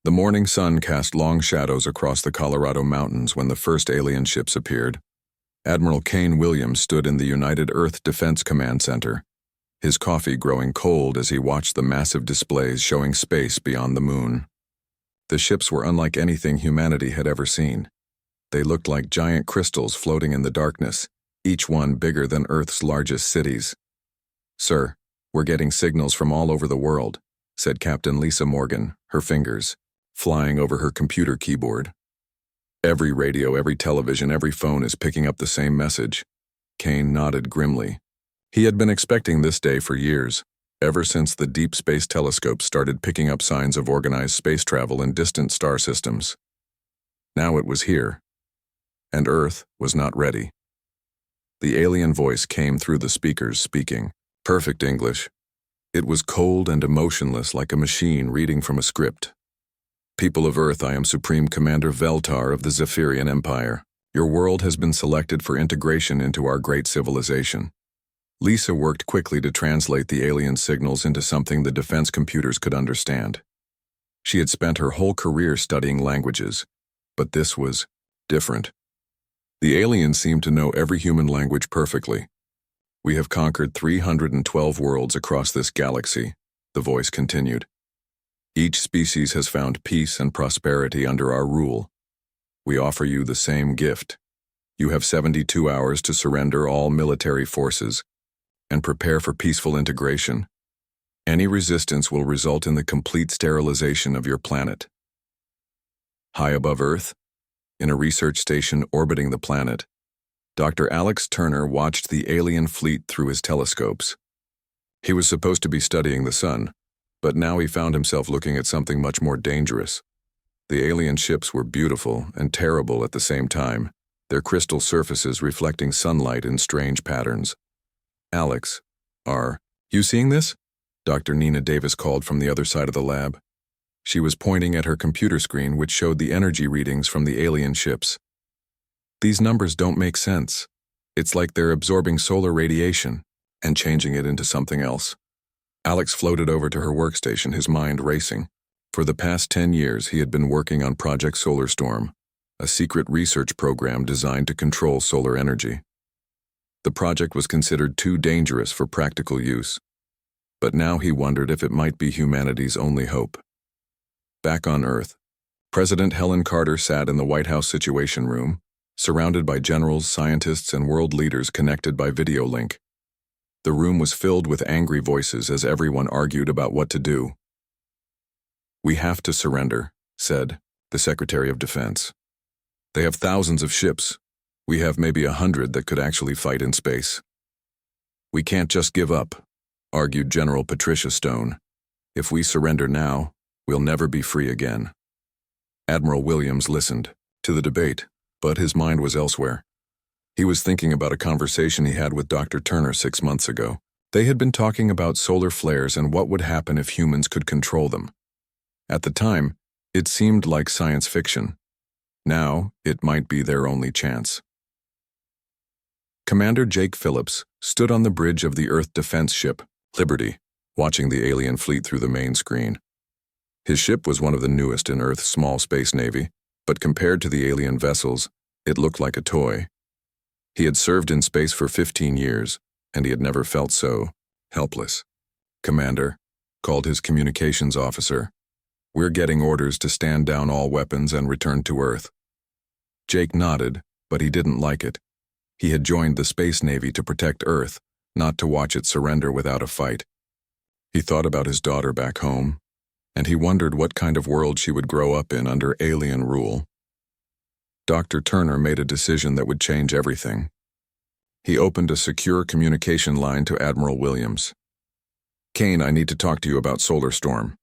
The morning sun cast long shadows across the Colorado mountains when the first alien ships appeared. Admiral Kane Williams stood in the United Earth Defense Command Center, his coffee growing cold as he watched the massive displays showing space beyond the moon. The ships were unlike anything humanity had ever seen. They looked like giant crystals floating in the darkness, each one bigger than Earth's largest cities. "Sir, we're getting signals from all over the world," said Captain Lisa Morgan, her fingers flying over her computer keyboard. "Every radio, every television, every phone is picking up the same message." Kane nodded grimly. He had been expecting this day for years, ever since the Deep Space Telescope started picking up signs of organized space travel in distant star systems. Now it was here, and Earth was not ready. The alien voice came through the speakers, speaking perfect English. It was cold and emotionless, like a machine reading from a script. "People of Earth, I am Supreme Commander Veltar of the Zephyrian Empire. Your world has been selected for integration into our great civilization." Lisa worked quickly to translate the alien signals into something the defense computers could understand. She had spent her whole career studying languages, but this was different. The aliens seemed to know every human language perfectly. "We have conquered 312 worlds across this galaxy," the voice continued. "Each species has found peace and prosperity under our rule. We offer you the same gift. You have 72 hours to surrender all military forces and prepare for peaceful integration. Any resistance will result in the complete sterilization of your planet." High above Earth, in a research station orbiting the planet, Dr. Alex Turner watched the alien fleet through his telescopes. He was supposed to be studying the sun, but now he found himself looking at something much more dangerous. The alien ships were beautiful and terrible at the same time, their crystal surfaces reflecting sunlight in strange patterns. "Alex, are you seeing this?" Dr. Nina Davis called from the other side of the lab. She was pointing at her computer screen, which showed the energy readings from the alien ships. "These numbers don't make sense. It's like they're absorbing solar radiation and changing it into something else." Alex floated over to her workstation, his mind racing. For the past 10 years, he had been working on Project Solar Storm, a secret research program designed to control solar energy. The project was considered too dangerous for practical use, but now he wondered if it might be humanity's only hope. Back on Earth, President Helen Carter sat in the White House Situation Room, surrounded by generals, scientists, and world leaders connected by video link. The room was filled with angry voices as everyone argued about what to do. "We have to surrender," said the Secretary of Defense. "They have thousands of ships. We have maybe 100 that could actually fight in space." "We can't just give up," argued General Patricia Stone. "If we surrender now, we'll never be free again." Admiral Williams listened to the debate, but his mind was elsewhere. He was thinking about a conversation he had with Dr. Turner 6 months ago. They had been talking about solar flares and what would happen if humans could control them. At the time, it seemed like science fiction. Now, it might be their only chance. Commander Jake Phillips stood on the bridge of the Earth defense ship, Liberty, watching the alien fleet through the main screen. His ship was one of the newest in Earth's small space navy, but compared to the alien vessels, it looked like a toy. He had served in space for 15 years, and he had never felt so helpless. "Commander," called his communications officer, "we're getting orders to stand down all weapons and return to Earth." Jake nodded, but he didn't like it. He had joined the Space Navy to protect Earth, not to watch it surrender without a fight. He thought about his daughter back home, and he wondered what kind of world she would grow up in under alien rule. Dr. Turner made a decision that would change everything. He opened a secure communication line to Admiral Williams. "Kane, I need to talk to you about Solar Storm."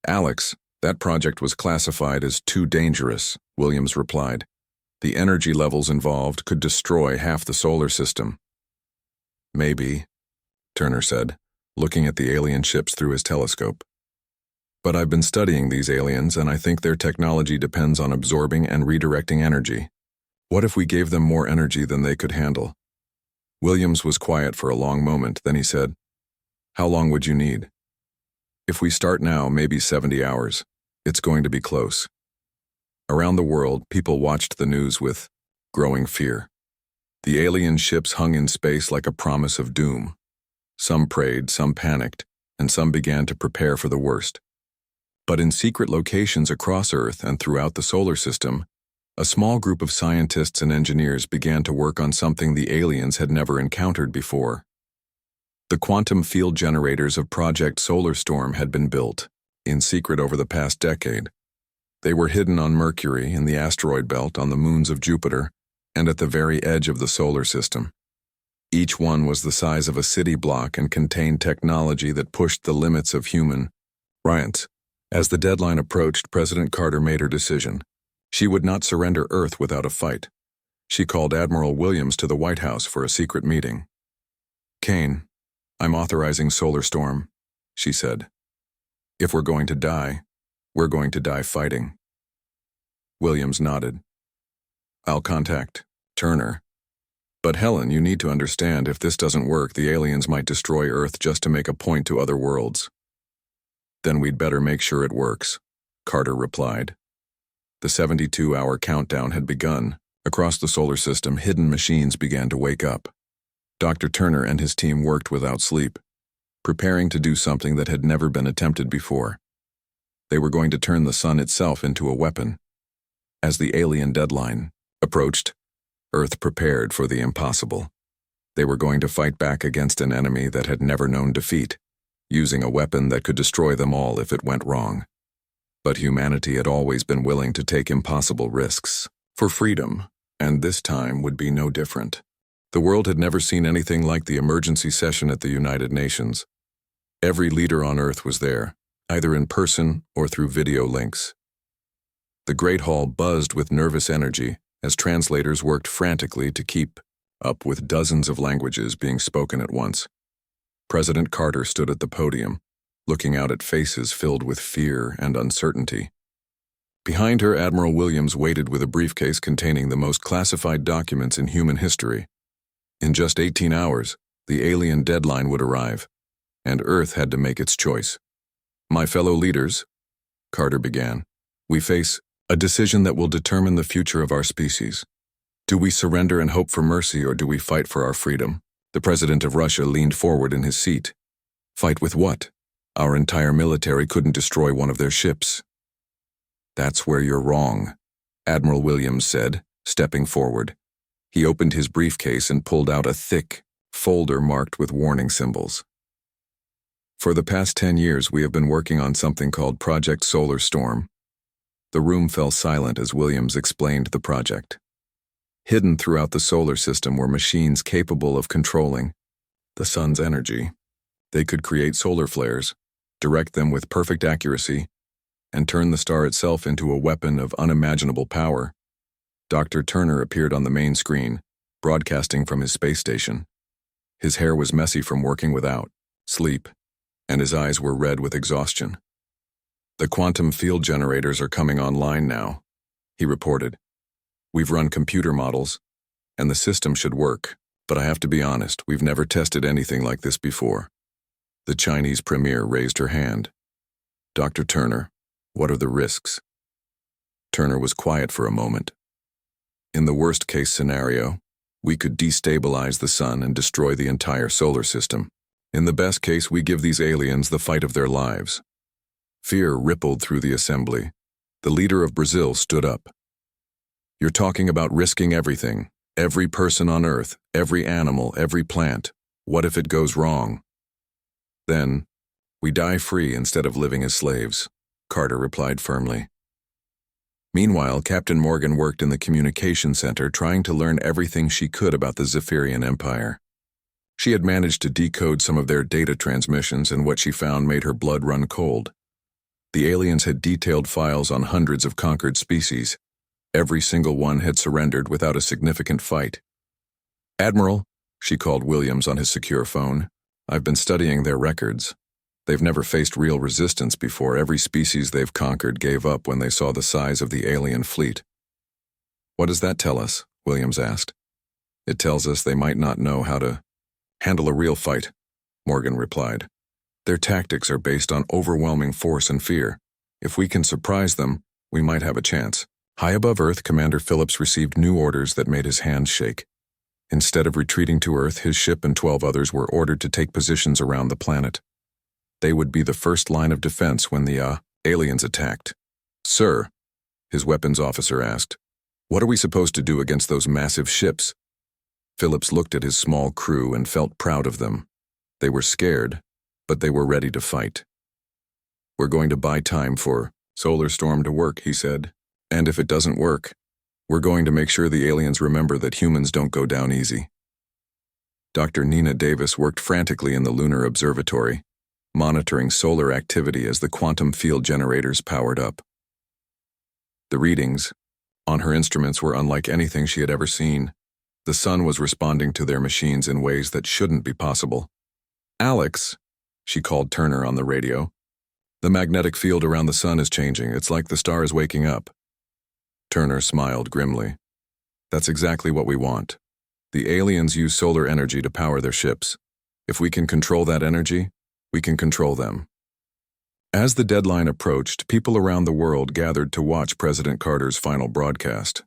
"Alex, that project was classified as too dangerous," Williams replied. "The energy levels involved could destroy half the solar system." "Maybe," Turner said, looking at the alien ships through his telescope. "But I've been studying these aliens, and I think their technology depends on absorbing and redirecting energy. What if we gave them more energy than they could handle?" Williams was quiet for a long moment, then he said, "How long would you need?" "If we start now, maybe 70 hours. It's going to be close. Around the world, people watched the news with growing fear. The alien ships hung in space like a promise of doom. Some prayed, some panicked, and some began to prepare for the worst. But in secret locations across Earth and throughout the solar system, a small group of scientists and engineers began to work on something the aliens had never encountered before. The quantum field generators of Project Solar Storm had been built, in secret over the past decade. They were hidden on Mercury, in the asteroid belt, on the moons of Jupiter, and at the very edge of the solar system. Each one was the size of a city block and contained technology that pushed the limits of human science. As the deadline approached, President Carter made her decision. She would not surrender Earth without a fight. She called Admiral Williams to the White House for a secret meeting. "Kane, I'm authorizing Solar Storm," she said. "If we're going to die, we're going to die fighting." Williams nodded. "I'll contact Turner. But Helen, you need to understand, if this doesn't work, the aliens might destroy Earth just to make a point to other worlds." "Then we'd better make sure it works," Carter replied. The 72-hour countdown had begun. Across the solar system, hidden machines began to wake up. Dr. Turner and his team worked without sleep, preparing to do something that had never been attempted before. They were going to turn the sun itself into a weapon. As the alien deadline approached, Earth prepared for the impossible. They were going to fight back against an enemy that had never known defeat, using a weapon that could destroy them all if it went wrong. But humanity had always been willing to take impossible risks for freedom, and this time would be no different. The world had never seen anything like the emergency session at the United Nations. Every leader on Earth was there, either in person or through video links. The Great Hall buzzed with nervous energy as translators worked frantically to keep up with dozens of languages being spoken at once. President Carter stood at the podium, looking out at faces filled with fear and uncertainty. Behind her, Admiral Williams waited with a briefcase containing the most classified documents in human history. In just 18 hours, the alien deadline would arrive, and Earth had to make its choice. "My fellow leaders," Carter began, "we face a decision that will determine the future of our species. Do we surrender and hope for mercy, or do we fight for our freedom?" The president of Russia leaned forward in his seat. "Fight with what? Our entire military couldn't destroy one of their ships." "That's where you're wrong," Admiral Williams said, stepping forward. He opened his briefcase and pulled out a thick folder marked with warning symbols. "For the past 10 years, we have been working on something called Project Solar Storm." The room fell silent as Williams explained the project. Hidden throughout the solar system were machines capable of controlling the sun's energy. They could create solar flares, direct them with perfect accuracy, and turn the star itself into a weapon of unimaginable power. Dr. Turner appeared on the main screen, broadcasting from his space station. His hair was messy from working without sleep, and his eyes were red with exhaustion. "The quantum field generators are coming online now," he reported. "We've run computer models, and the system should work, but I have to be honest, we've never tested anything like this before." The Chinese premier raised her hand. "Dr. Turner, what are the risks?" Turner was quiet for a moment. "In the worst-case scenario, we could destabilize the sun and destroy the entire solar system. In the best case, we give these aliens the fight of their lives." Fear rippled through the assembly. The leader of Brazil stood up. "You're talking about risking everything, every person on Earth, every animal, every plant. What if it goes wrong?" "Then, we die free instead of living as slaves," Carter replied firmly. Meanwhile, Captain Morgan worked in the communication center trying to learn everything she could about the Zephyrian Empire. She had managed to decode some of their data transmissions, and what she found made her blood run cold. The aliens had detailed files on hundreds of conquered species. Every single one had surrendered without a significant fight. "Admiral," she called Williams on his secure phone, "I've been studying their records. They've never faced real resistance before. Every species they've conquered gave up when they saw the size of the alien fleet." "What does that tell us?" Williams asked. "It tells us they might not know how to handle a real fight," Morgan replied. "Their tactics are based on overwhelming force and fear. If we can surprise them, we might have a chance. High above Earth, Commander Phillips received new orders that made his hands shake. Instead of retreating to Earth, his ship and 12 others were ordered to take positions around the planet. They would be the first line of defense when the aliens attacked. "Sir," his weapons officer asked, "what are we supposed to do against those massive ships?" Phillips looked at his small crew and felt proud of them. They were scared, but they were ready to fight. "We're going to buy time for Solar Storm to work," he said. "And if it doesn't work, we're going to make sure the aliens remember that humans don't go down easy." Dr. Nina Davis worked frantically in the Lunar Observatory, monitoring solar activity as the quantum field generators powered up. The readings on her instruments were unlike anything she had ever seen. The sun was responding to their machines in ways that shouldn't be possible. "Alex," she called Turner on the radio, "the magnetic field around the sun is changing. It's like the star is waking up." Turner smiled grimly. "That's exactly what we want. The aliens use solar energy to power their ships. If we can control that energy, we can control them." As the deadline approached, people around the world gathered to watch President Carter's final broadcast.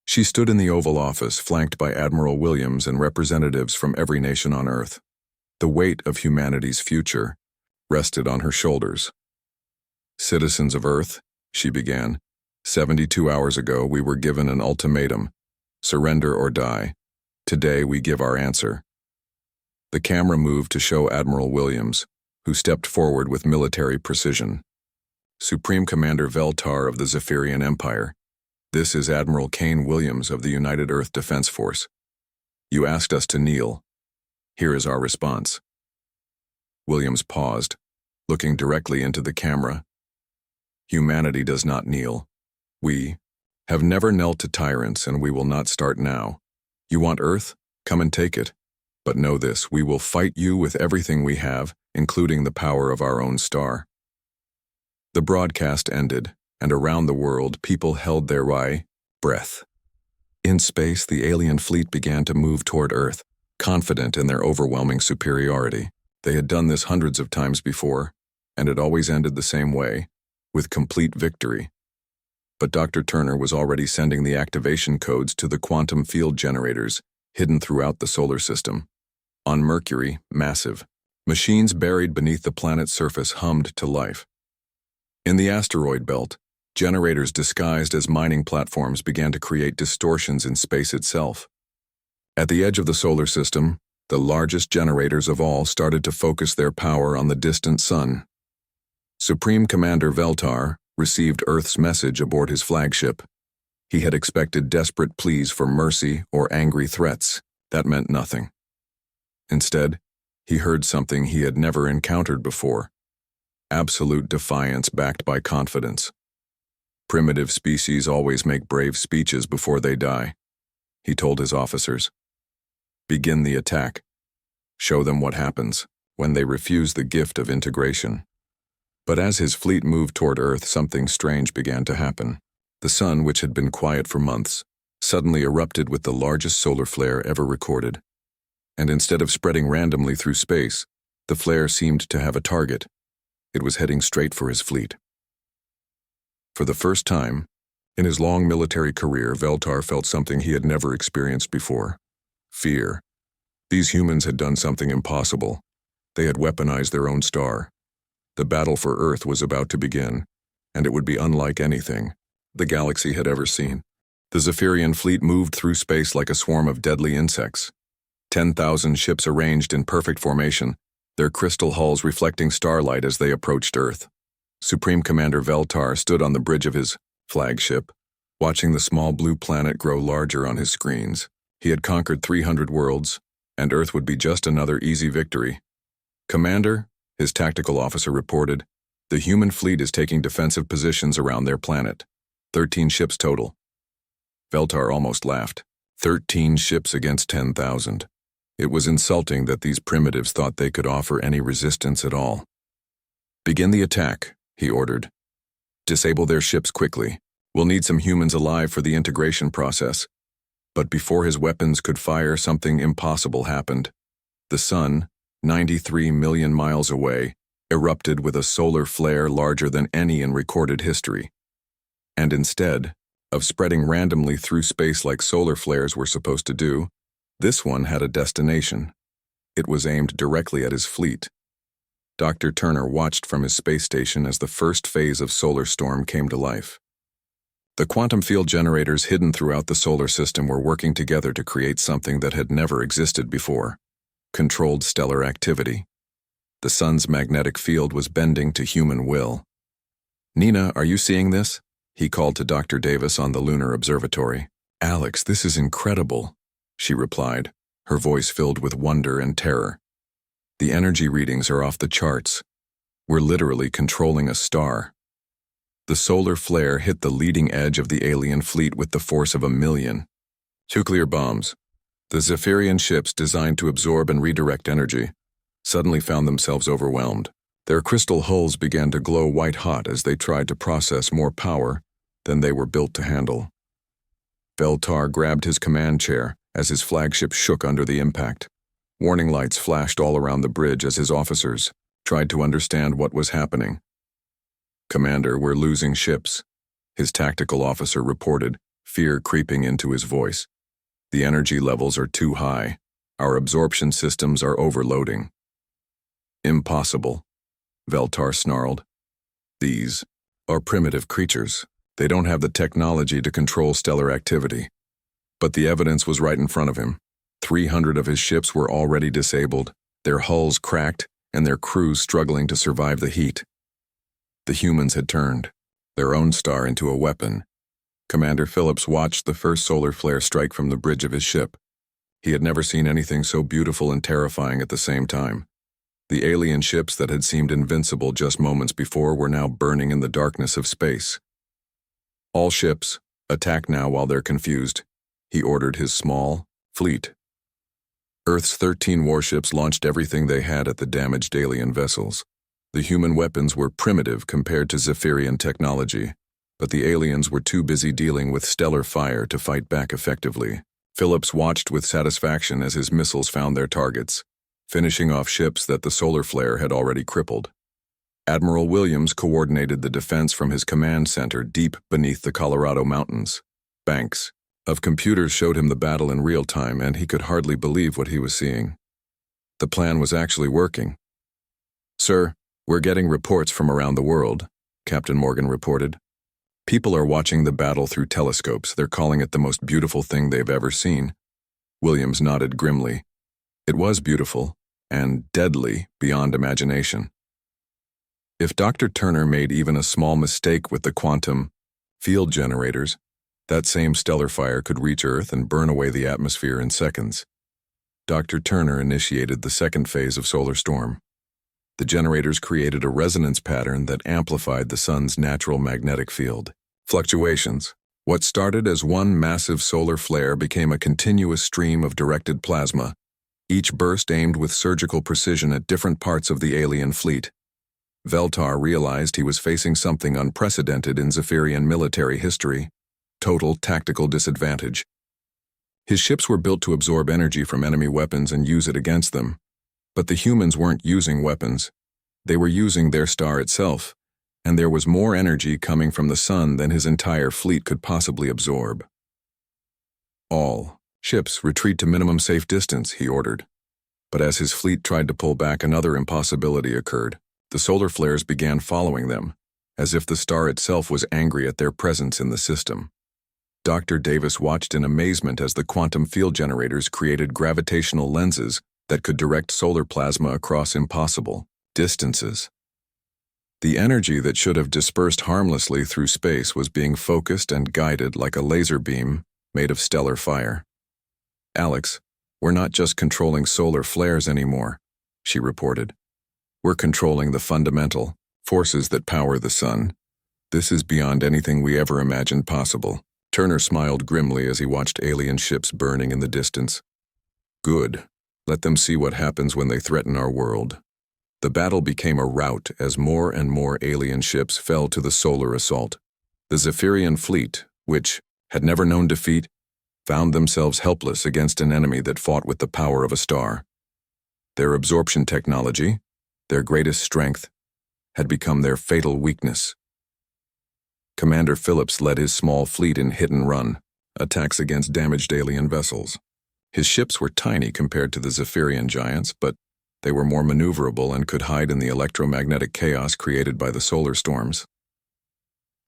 She stood in the Oval Office, flanked by Admiral Williams and representatives from every nation on Earth. The weight of humanity's future rested on her shoulders. "Citizens of Earth," she began, 72 hours ago we were given an ultimatum: surrender or die. Today we give our answer." The camera moved to show Admiral Williams, who stepped forward with military precision. "Supreme Commander Veltar of the Zephyrian Empire, this is Admiral Kane Williams of the United Earth Defense Force. You asked us to kneel. Here is our response." Williams paused, looking directly into the camera. "Humanity does not kneel. We have never knelt to tyrants, and we will not start now. You want Earth? Come and take it. But know this, we will fight you with everything we have, including the power of our own star." The broadcast ended, and around the world, people held their breath. In space, the alien fleet began to move toward Earth, confident in their overwhelming superiority. They had done this hundreds of times before, and it always ended the same way, with complete victory. But Dr. Turner was already sending the activation codes to the quantum field generators, hidden throughout the solar system. On Mercury, massive machines buried beneath the planet's surface hummed to life. In the asteroid belt, generators disguised as mining platforms began to create distortions in space itself. At the edge of the solar system, the largest generators of all started to focus their power on the distant sun. Supreme Commander Veltar received Earth's message aboard his flagship. He had expected desperate pleas for mercy or angry threats. That meant nothing. Instead, he heard something he had never encountered before: absolute defiance backed by confidence. "Primitive species always make brave speeches before they die," he told his officers. "Begin the attack. Show them what happens when they refuse the gift of integration." But as his fleet moved toward Earth, something strange began to happen. The sun, which had been quiet for months, suddenly erupted with the largest solar flare ever recorded. And instead of spreading randomly through space, the flare seemed to have a target. It was heading straight for his fleet. For the first time in his long military career, Veltar felt something he had never experienced before: fear. These humans had done something impossible. They had weaponized their own star. The battle for Earth was about to begin, and it would be unlike anything the galaxy had ever seen. The Zephyrian fleet moved through space like a swarm of deadly insects. 10,000 ships arranged in perfect formation, their crystal hulls reflecting starlight as they approached Earth. Supreme Commander Veltar stood on the bridge of his flagship, watching the small blue planet grow larger on his screens. He had conquered 300 worlds, and Earth would be just another easy victory. "Commander," his tactical officer reported, "the human fleet is taking defensive positions around their planet. 13 ships total." Veltar almost laughed. 13 ships against 10,000. It was insulting that these primitives thought they could offer any resistance at all. "Begin the attack," he ordered. "Disable their ships quickly. We'll need some humans alive for the integration process." But before his weapons could fire, something impossible happened. The sun, 93 million miles away, erupted with a solar flare larger than any in recorded history. And instead of spreading randomly through space like solar flares were supposed to do, this one had a destination. It was aimed directly at his fleet. Dr. Turner watched from his space station as the first phase of solar storm came to life. The quantum field generators hidden throughout the solar system were working together to create something that had never existed before: controlled stellar activity. The sun's magnetic field was bending to human will. "Nina, are you seeing this?" he called to Dr. Davis on the lunar observatory. "Alex, this is incredible," she replied, her voice filled with wonder and terror. "The energy readings are off the charts. We're literally controlling a star." The solar flare hit the leading edge of the alien fleet with the force of 1,000,000. Nuclear bombs. The Zephyrian ships designed to absorb and redirect energy suddenly found themselves overwhelmed. Their crystal hulls began to glow white-hot as they tried to process more power than they were built to handle. Veltar grabbed his command chair as his flagship shook under the impact. Warning lights flashed all around the bridge as his officers tried to understand what was happening. "Commander, we're losing ships," his tactical officer reported, fear creeping into his voice. "The energy levels are too high. Our absorption systems are overloading." "Impossible," Veltar snarled. "These are primitive creatures. They don't have the technology to control stellar activity." But the evidence was right in front of him. 300 of his ships were already disabled, their hulls cracked, and their crews struggling to survive the heat. The humans had turned their own star into a weapon. Commander Phillips watched the first solar flare strike from the bridge of his ship. He had never seen anything so beautiful and terrifying at the same time. The alien ships that had seemed invincible just moments before were now burning in the darkness of space. "All ships, attack now while they're confused," he ordered his small fleet. Earth's 13 warships launched everything they had at the damaged alien vessels. The human weapons were primitive compared to Zephyrian technology, but the aliens were too busy dealing with stellar fire to fight back effectively. Phillips watched with satisfaction as his missiles found their targets, finishing off ships that the solar flare had already crippled. Admiral Williams coordinated the defense from his command center deep beneath the Colorado mountains. Banks of computers showed him the battle in real time, and he could hardly believe what he was seeing. The plan was actually working. "Sir, we're getting reports from around the world," Captain Morgan reported. "People are watching the battle through telescopes. They're calling it the most beautiful thing they've ever seen." Williams nodded grimly. It was beautiful, and deadly beyond imagination. If Dr. Turner made even a small mistake with the quantum field generators, that same stellar fire could reach Earth and burn away the atmosphere in seconds. Dr. Turner initiated the second phase of solar storm. The generators created a resonance pattern that amplified the sun's natural magnetic field. Fluctuations. What started as one massive solar flare became a continuous stream of directed plasma, each burst aimed with surgical precision at different parts of the alien fleet. Veltar realized he was facing something unprecedented in Zephyrian military history: total tactical disadvantage. His ships were built to absorb energy from enemy weapons and use it against them. But the humans weren't using weapons. They were using their star itself, and there was more energy coming from the sun than his entire fleet could possibly absorb. "All ships retreat to minimum safe distance," he ordered. But as his fleet tried to pull back, another impossibility occurred. The solar flares began following them, as if the star itself was angry at their presence in the system. Dr. Davis watched in amazement as the quantum field generators created gravitational lenses that could direct solar plasma across impossible distances. The energy that should have dispersed harmlessly through space was being focused and guided like a laser beam made of stellar fire. "Alex, we're not just controlling solar flares anymore," she reported. "We're controlling the fundamental forces that power the sun. This is beyond anything we ever imagined possible." Turner smiled grimly as he watched alien ships burning in the distance. "Good. Let them see what happens when they threaten our world." The battle became a rout as more and more alien ships fell to the solar assault. The Zephyrian fleet, which had never known defeat, found themselves helpless against an enemy that fought with the power of a star. Their absorption technology, their greatest strength, had become their fatal weakness. Commander Phillips led his small fleet in hit-and-run attacks against damaged alien vessels. His ships were tiny compared to the Zephyrian giants, but they were more maneuverable and could hide in the electromagnetic chaos created by the solar storms.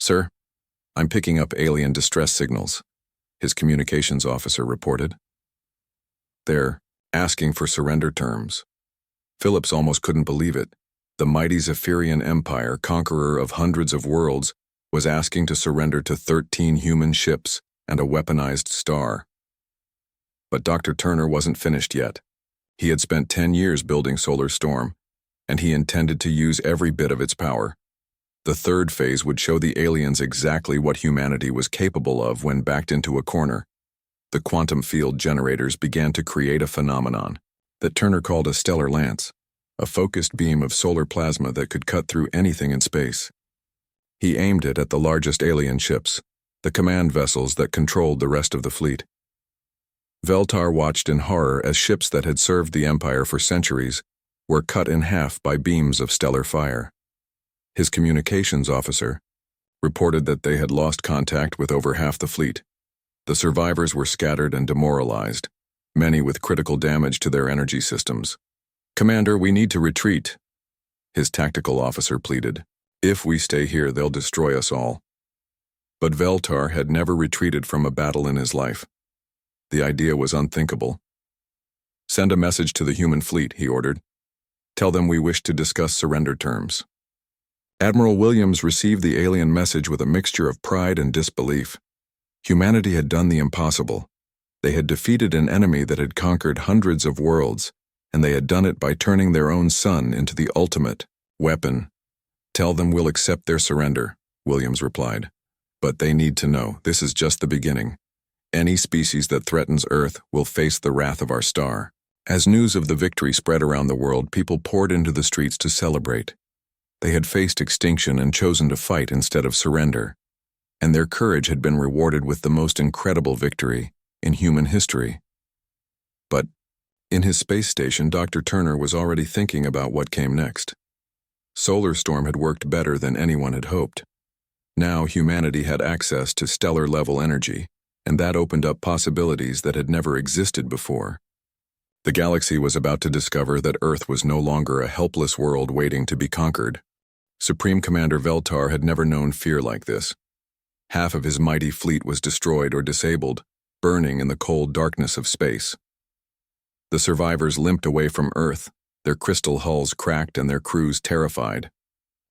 "Sir, I'm picking up alien distress signals," his communications officer reported. "They're asking for surrender terms." Phillips almost couldn't believe it. The mighty Zephyrian Empire, conqueror of hundreds of worlds, was asking to surrender to 13 human ships and a weaponized star. But Dr. Turner wasn't finished yet. He had spent 10 years building Solar Storm, and he intended to use every bit of its power. The third phase would show the aliens exactly what humanity was capable of when backed into a corner. The quantum field generators began to create a phenomenon that Turner called a stellar lance, a focused beam of solar plasma that could cut through anything in space. He aimed it at the largest alien ships, the command vessels that controlled the rest of the fleet. Veltar watched in horror as ships that had served the Empire for centuries were cut in half by beams of stellar fire. His communications officer reported that they had lost contact with over half the fleet. The survivors were scattered and demoralized, many with critical damage to their energy systems. "Commander, we need to retreat," his tactical officer pleaded. "If we stay here, they'll destroy us all." But Veltar had never retreated from a battle in his life. The idea was unthinkable. "Send a message to the human fleet," he ordered. "Tell them we wish to discuss surrender terms." Admiral Williams received the alien message with a mixture of pride and disbelief. Humanity had done the impossible. They had defeated an enemy that had conquered hundreds of worlds, and they had done it by turning their own sun into the ultimate weapon. "Tell them we'll accept their surrender," Williams replied. "But they need to know this is just the beginning. Any species that threatens Earth will face the wrath of our star." As news of the victory spread around the world, people poured into the streets to celebrate. They had faced extinction and chosen to fight instead of surrender, and their courage had been rewarded with the most incredible victory in human history. But in his space station, Dr. Turner was already thinking about what came next. Solar Storm had worked better than anyone had hoped. Now humanity had access to stellar-level energy, and that opened up possibilities that had never existed before. The galaxy was about to discover that Earth was no longer a helpless world waiting to be conquered. Supreme Commander Veltar had never known fear like this. Half of his mighty fleet was destroyed or disabled, burning in the cold darkness of space. The survivors limped away from Earth, their crystal hulls cracked and their crews terrified.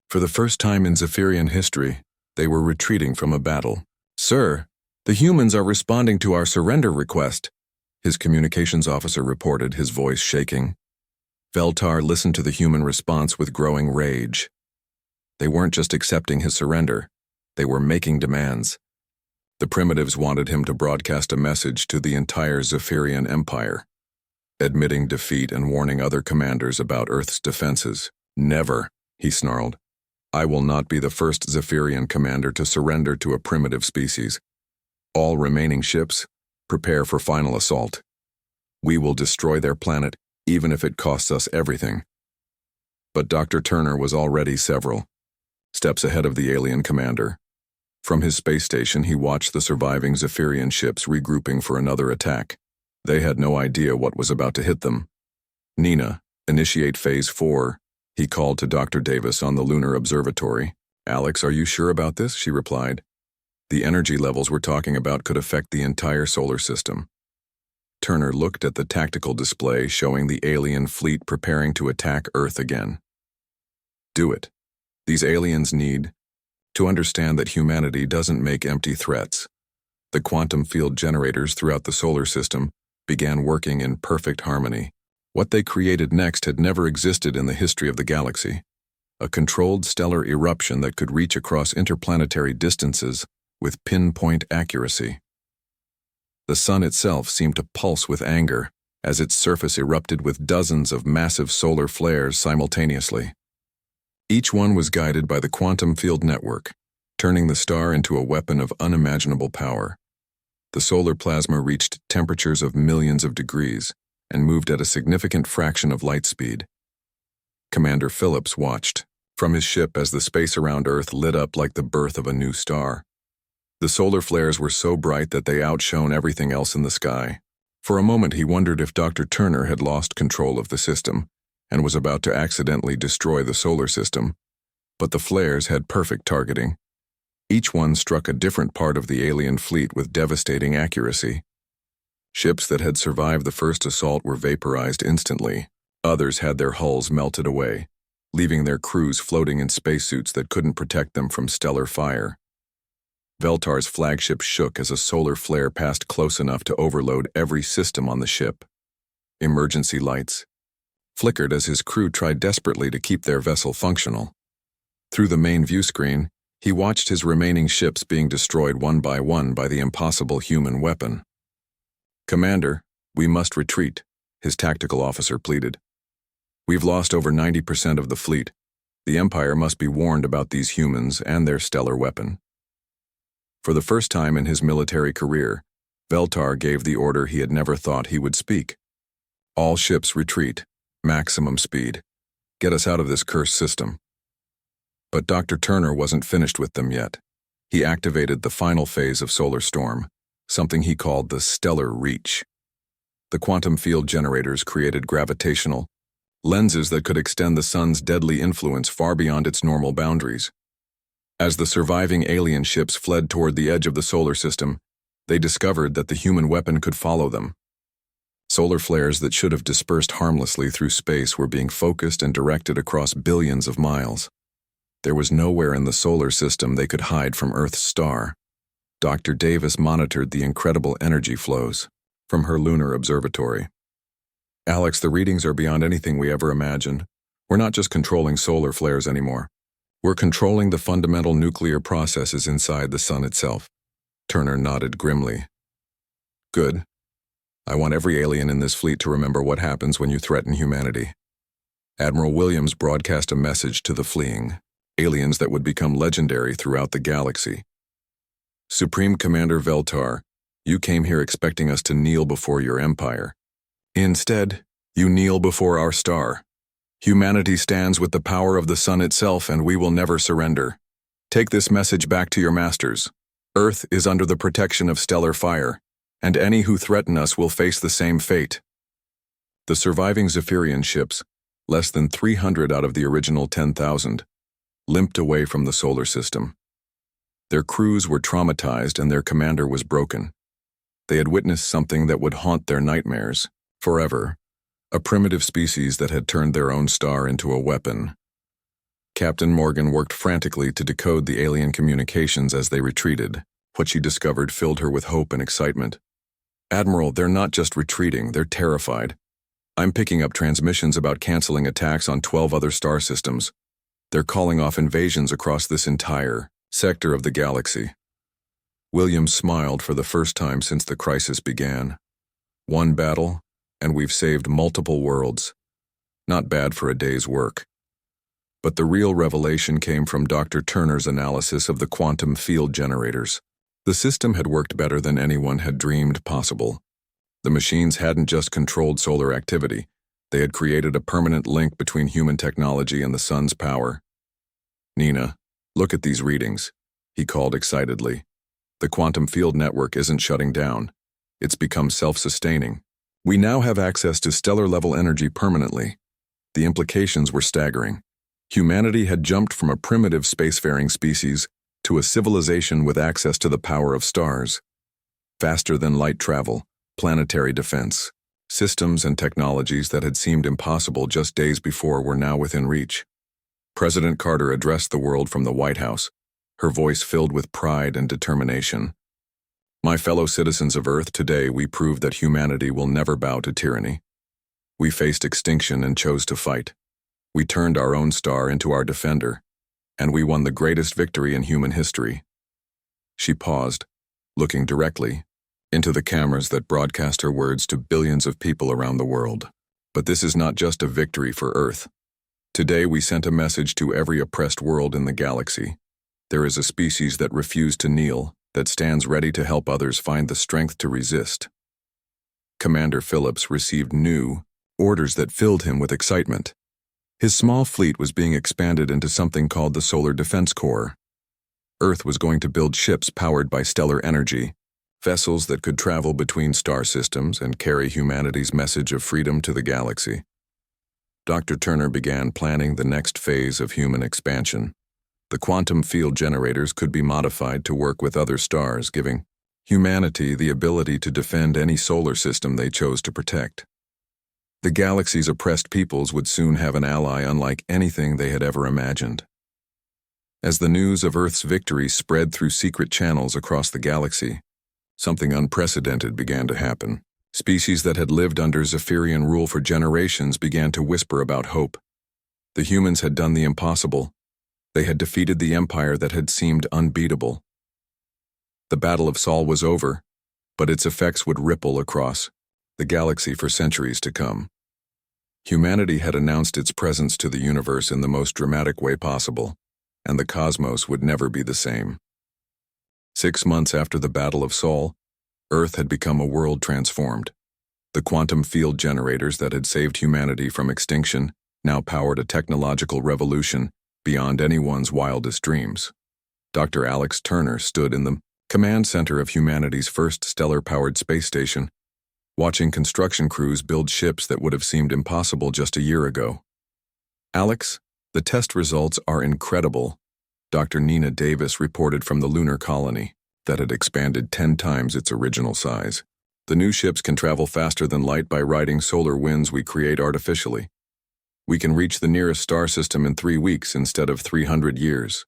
For the first time in Zephyrian history, they were retreating from a battle. "Sir, the humans are responding to our surrender request," his communications officer reported, his voice shaking. Veltar listened to the human response with growing rage. They weren't just accepting his surrender, they were making demands. The primitives wanted him to broadcast a message to the entire Zephyrian Empire, admitting defeat and warning other commanders about Earth's defenses. "Never," he snarled. "I will not be the first Zephyrian commander to surrender to a primitive species. All remaining ships, prepare for final assault. We will destroy their planet, even if it costs us everything." But Dr. Turner was already several steps ahead of the alien commander. From his space station, he watched the surviving Zephyrian ships regrouping for another attack. They had no idea what was about to hit them. "Nina, initiate Phase 4, he called to Dr. Davis on the Lunar Observatory. "Alex, are you sure about this?" she replied. "The energy levels we're talking about could affect the entire solar system." Turner looked at the tactical display showing the alien fleet preparing to attack Earth again. "Do it. These aliens need to understand that humanity doesn't make empty threats." The quantum field generators throughout the solar system began working in perfect harmony. What they created next had never existed in the history of the galaxy. A controlled stellar eruption that could reach across interplanetary distances with pinpoint accuracy. The sun itself seemed to pulse with anger as its surface erupted with dozens of massive solar flares simultaneously. Each one was guided by the quantum field network, turning the star into a weapon of unimaginable power. The solar plasma reached temperatures of millions of degrees and moved at a significant fraction of light speed. Commander Phillips watched from his ship as the space around Earth lit up like the birth of a new star. The solar flares were so bright that they outshone everything else in the sky. For a moment he wondered if Dr. Turner had lost control of the system and was about to accidentally destroy the solar system. But the flares had perfect targeting. Each one struck a different part of the alien fleet with devastating accuracy. Ships that had survived the first assault were vaporized instantly. Others had their hulls melted away, leaving their crews floating in spacesuits that couldn't protect them from stellar fire. Veltar's flagship shook as a solar flare passed close enough to overload every system on the ship. Emergency lights flickered as his crew tried desperately to keep their vessel functional. Through the main view screen, he watched his remaining ships being destroyed one by the impossible human weapon. "Commander, we must retreat," his tactical officer pleaded. "We've lost over 90% of the fleet. The Empire must be warned about these humans and their stellar weapon." For the first time in his military career, Veltar gave the order he had never thought he would speak. "All ships retreat. Maximum speed. Get us out of this cursed system." But Dr. Turner wasn't finished with them yet. He activated the final phase of Solar Storm, something he called the Stellar Reach. The quantum field generators created gravitational lenses that could extend the sun's deadly influence far beyond its normal boundaries. As the surviving alien ships fled toward the edge of the solar system, they discovered that the human weapon could follow them. Solar flares that should have dispersed harmlessly through space were being focused and directed across billions of miles. There was nowhere in the solar system they could hide from Earth's star. Dr. Davis monitored the incredible energy flows from her lunar observatory. "Alex, the readings are beyond anything we ever imagined. We're not just controlling solar flares anymore. We're controlling the fundamental nuclear processes inside the sun itself." Turner nodded grimly. "Good. I want every alien in this fleet to remember what happens when you threaten humanity." Admiral Williams broadcast a message to the fleeing aliens that would become legendary throughout the galaxy. "Supreme Commander Veltar, you came here expecting us to kneel before your empire. Instead, you kneel before our star. Humanity stands with the power of the sun itself, and we will never surrender. Take this message back to your masters. Earth is under the protection of stellar fire, and any who threaten us will face the same fate." The surviving Zephyrian ships, less than 300 out of the original 10,000, limped away from the solar system. Their crews were traumatized and their commander was broken. They had witnessed something that would haunt their nightmares forever. A primitive species that had turned their own star into a weapon. Captain Morgan worked frantically to decode the alien communications as they retreated. What she discovered filled her with hope and excitement. "Admiral, they're not just retreating, they're terrified. I'm picking up transmissions about canceling attacks on 12 other star systems. They're calling off invasions across this entire sector of the galaxy." Williams smiled for the first time since the crisis began. "One battle, and we've saved multiple worlds. Not bad for a day's work." But the real revelation came from Dr. Turner's analysis of the quantum field generators. The system had worked better than anyone had dreamed possible. The machines hadn't just controlled solar activity, they had created a permanent link between human technology and the sun's power. "Nina, look at these readings," he called excitedly. "The quantum field network isn't shutting down. It's become self-sustaining. We now have access to stellar-level energy permanently." The implications were staggering. Humanity had jumped from a primitive spacefaring species to a civilization with access to the power of stars. Faster-than-light travel, planetary defense, systems and technologies that had seemed impossible just days before were now within reach. President Carter addressed the world from the White House, her voice filled with pride and determination. "My fellow citizens of Earth, today we proved that humanity will never bow to tyranny. We faced extinction and chose to fight. We turned our own star into our defender, and we won the greatest victory in human history." She paused, looking directly into the cameras that broadcast her words to billions of people around the world. "But this is not just a victory for Earth. Today we sent a message to every oppressed world in the galaxy. There is a species that refused to kneel, that stands ready to help others find the strength to resist." Commander Phillips received new orders that filled him with excitement. His small fleet was being expanded into something called the Solar Defense Corps. Earth was going to build ships powered by stellar energy, vessels that could travel between star systems and carry humanity's message of freedom to the galaxy. Dr. Turner began planning the next phase of human expansion. The quantum field generators could be modified to work with other stars, giving humanity the ability to defend any solar system they chose to protect. The galaxy's oppressed peoples would soon have an ally unlike anything they had ever imagined. As the news of Earth's victory spread through secret channels across the galaxy, something unprecedented began to happen. Species that had lived under Zephyrian rule for generations began to whisper about hope. The humans had done the impossible. They had defeated the empire that had seemed unbeatable. The Battle of Sol was over, but its effects would ripple across the galaxy for centuries to come. Humanity had announced its presence to the universe in the most dramatic way possible, and the cosmos would never be the same. 6 months after the Battle of Sol, Earth had become a world transformed. The quantum field generators that had saved humanity from extinction now powered a technological revolution beyond anyone's wildest dreams. Dr. Alex Turner stood in the command center of humanity's first stellar-powered space station, watching construction crews build ships that would have seemed impossible just a year ago. "Alex, the test results are incredible," Dr. Nina Davis reported from the lunar colony that had expanded 10 times its original size. "The new ships can travel faster than light by riding solar winds we create artificially. We can reach the nearest star system in 3 weeks instead of 300 years.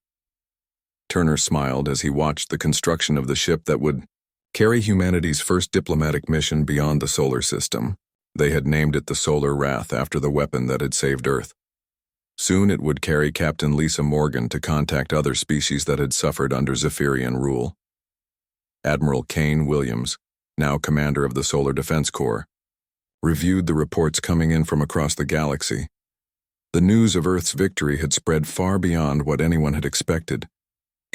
Turner smiled as he watched the construction of the ship that would carry humanity's first diplomatic mission beyond the solar system. They had named it the Solar Wrath after the weapon that had saved Earth. Soon it would carry Captain Lisa Morgan to contact other species that had suffered under Zephyrian rule. Admiral Kane Williams, now commander of the Solar Defense Corps, reviewed the reports coming in from across the galaxy. The news of Earth's victory had spread far beyond what anyone had expected.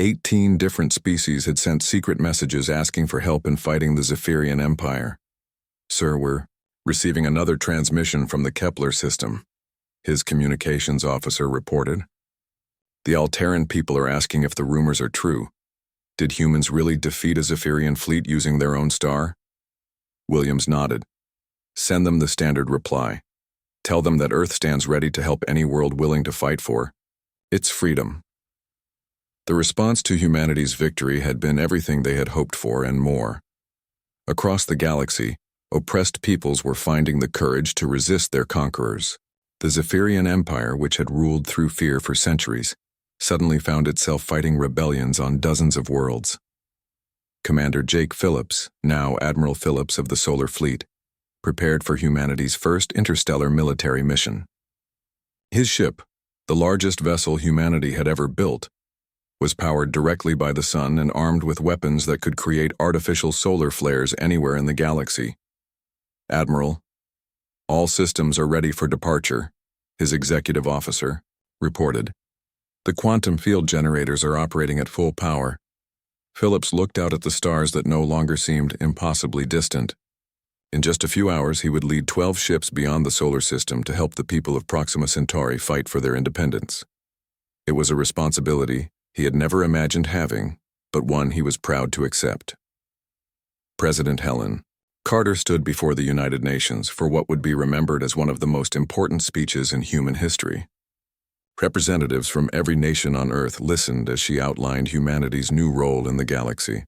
18 different species had sent secret messages asking for help in fighting the Zephyrian Empire. "Sir, we're receiving another transmission from the Kepler system," his communications officer reported. "The Alteran people are asking if the rumors are true. Did humans really defeat a Zephyrian fleet using their own star?" Williams nodded. "Send them the standard reply. Tell them that Earth stands ready to help any world willing to fight for its freedom." The response to humanity's victory had been everything they had hoped for and more. Across the galaxy, oppressed peoples were finding the courage to resist their conquerors. The Zephyrian Empire, which had ruled through fear for centuries, suddenly found itself fighting rebellions on dozens of worlds. Commander Jake Phillips, now Admiral Phillips of the Solar Fleet, prepared for humanity's first interstellar military mission. His ship, the largest vessel humanity had ever built, was powered directly by the sun and armed with weapons that could create artificial solar flares anywhere in the galaxy. "Admiral, all systems are ready for departure," his executive officer reported. "The quantum field generators are operating at full power." Phillips looked out at the stars that no longer seemed impossibly distant. In just a few hours, he would lead 12 ships beyond the solar system to help the people of Proxima Centauri fight for their independence. It was a responsibility he had never imagined having, but one he was proud to accept. President Helen Carter stood before the United Nations for what would be remembered as one of the most important speeches in human history. Representatives from every nation on Earth listened as she outlined humanity's new role in the galaxy.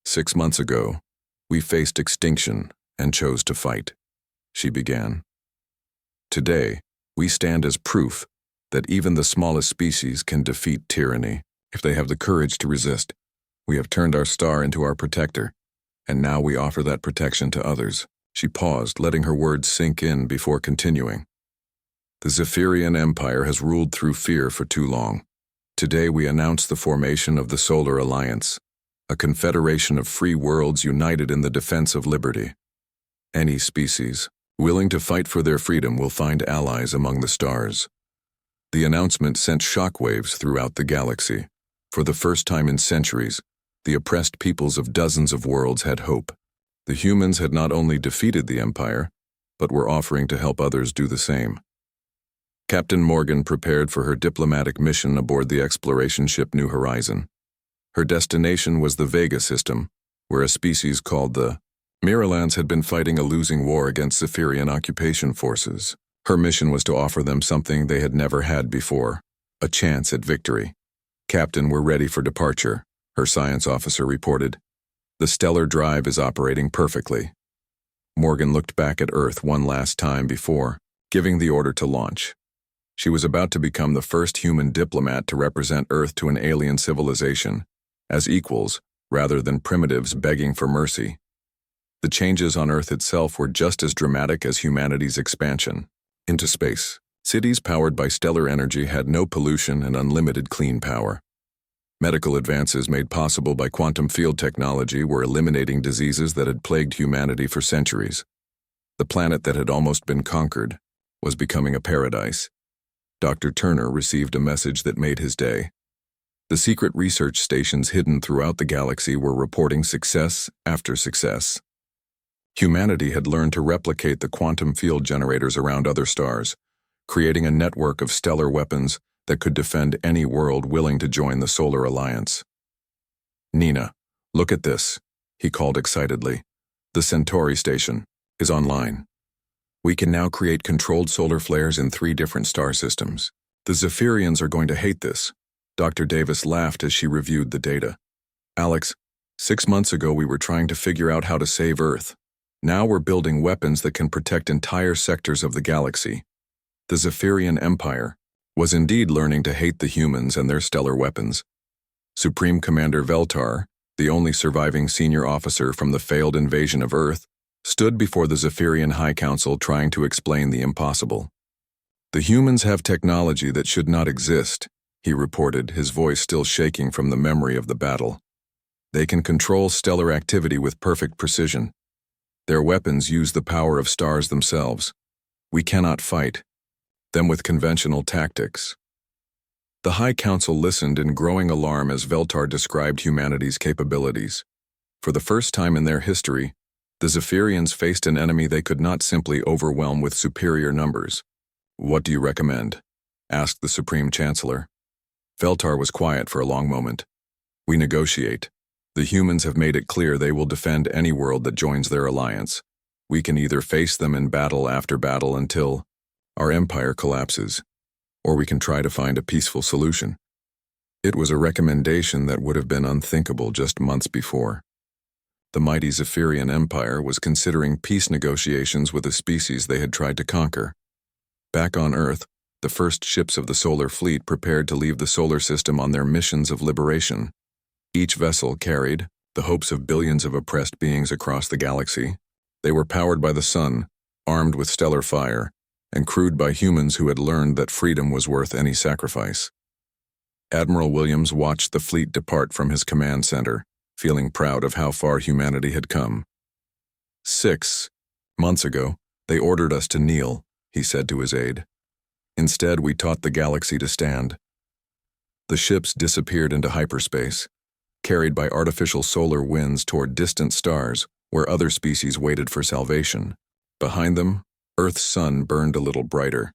"6 months ago, we faced extinction and chose to fight," she began. "Today, we stand as proof that even the smallest species can defeat tyranny if they have the courage to resist. We have turned our star into our protector, and now we offer that protection to others." She paused, letting her words sink in before continuing. "The Zephyrian Empire has ruled through fear for too long. Today we announce the formation of the Solar Alliance, a confederation of free worlds united in the defense of liberty. Any species willing to fight for their freedom will find allies among the stars." The announcement sent shockwaves throughout the galaxy. For the first time in centuries, the oppressed peoples of dozens of worlds had hope. The humans had not only defeated the Empire, but were offering to help others do the same. Captain Morgan prepared for her diplomatic mission aboard the exploration ship New Horizon. Her destination was the Vega system, where a species called the Miralans had been fighting a losing war against Zephyrian occupation forces. Her mission was to offer them something they had never had before, a chance at victory. Captain, we're ready for departure, her science officer reported. The stellar drive is operating perfectly. Morgan looked back at Earth one last time before giving the order to launch. She was about to become the first human diplomat to represent Earth to an alien civilization, as equals rather than primitives begging for mercy. The changes on Earth itself were just as dramatic as humanity's expansion into space. Cities powered by stellar energy had no pollution and unlimited clean power. Medical advances made possible by quantum field technology were eliminating diseases that had plagued humanity for centuries. The planet that had almost been conquered was becoming a paradise. Dr. Turner received a message that made his day. The secret research stations hidden throughout the galaxy were reporting success after success. Humanity had learned to replicate the quantum field generators around other stars, creating a network of stellar weapons that could defend any world willing to join the Solar Alliance. Nina, look at this, he called excitedly. The Centauri station is online. We can now create controlled solar flares in 3 different star systems. The Zephyrians are going to hate this. Dr. Davis laughed as she reviewed the data. Alex, 6 months ago we were trying to figure out how to save Earth. Now we're building weapons that can protect entire sectors of the galaxy. The Zephyrian Empire was indeed learning to hate the humans and their stellar weapons. Supreme Commander Veltar, the only surviving senior officer from the failed invasion of Earth, stood before the Zephyrian High Council trying to explain the impossible. The humans have technology that should not exist, he reported, his voice still shaking from the memory of the battle. They can control stellar activity with perfect precision. Their weapons use the power of stars themselves. We cannot fight them with conventional tactics. The High Council listened in growing alarm as Veltar described humanity's capabilities. For the first time in their history, the Zephyrians faced an enemy they could not simply overwhelm with superior numbers. What do you recommend? Asked the Supreme Chancellor. Veltar was quiet for a long moment. We negotiate. The humans have made it clear they will defend any world that joins their alliance. We can either face them in battle after battle until our empire collapses, or we can try to find a peaceful solution. It was a recommendation that would have been unthinkable just months before. The mighty Zephyrian Empire was considering peace negotiations with a species they had tried to conquer. Back on Earth, the first ships of the Solar Fleet prepared to leave the solar system on their missions of liberation. Each vessel carried the hopes of billions of oppressed beings across the galaxy. They were powered by the sun, armed with stellar fire, and crewed by humans who had learned that freedom was worth any sacrifice. Admiral Williams watched the fleet depart from his command center, feeling proud of how far humanity had come. 6 months ago, they ordered us to kneel, he said to his aide. Instead, we taught the galaxy to stand. The ships disappeared into hyperspace, carried by artificial solar winds toward distant stars where other species waited for salvation. Behind them, Earth's sun burned a little brighter,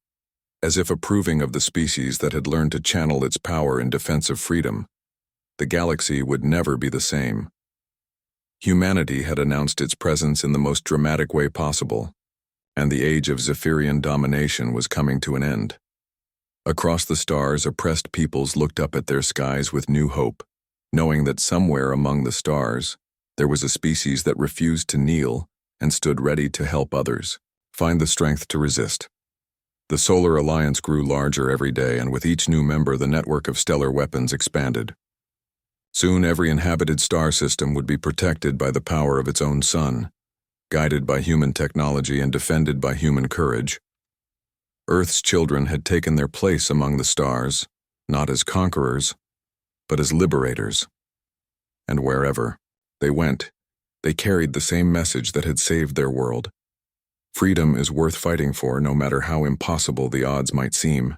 as if approving of the species that had learned to channel its power in defense of freedom. The galaxy would never be the same. Humanity had announced its presence in the most dramatic way possible, and the age of Zephyrian domination was coming to an end. Across the stars, oppressed peoples looked up at their skies with new hope, knowing that somewhere among the stars, there was a species that refused to kneel and stood ready to help others find the strength to resist. The Solar Alliance grew larger every day, and with each new member, the network of stellar weapons expanded. Soon, every inhabited star system would be protected by the power of its own sun, guided by human technology and defended by human courage. Earth's children had taken their place among the stars, not as conquerors, but as liberators. And wherever they went, they carried the same message that had saved their world. Freedom is worth fighting for, no matter how impossible the odds might seem.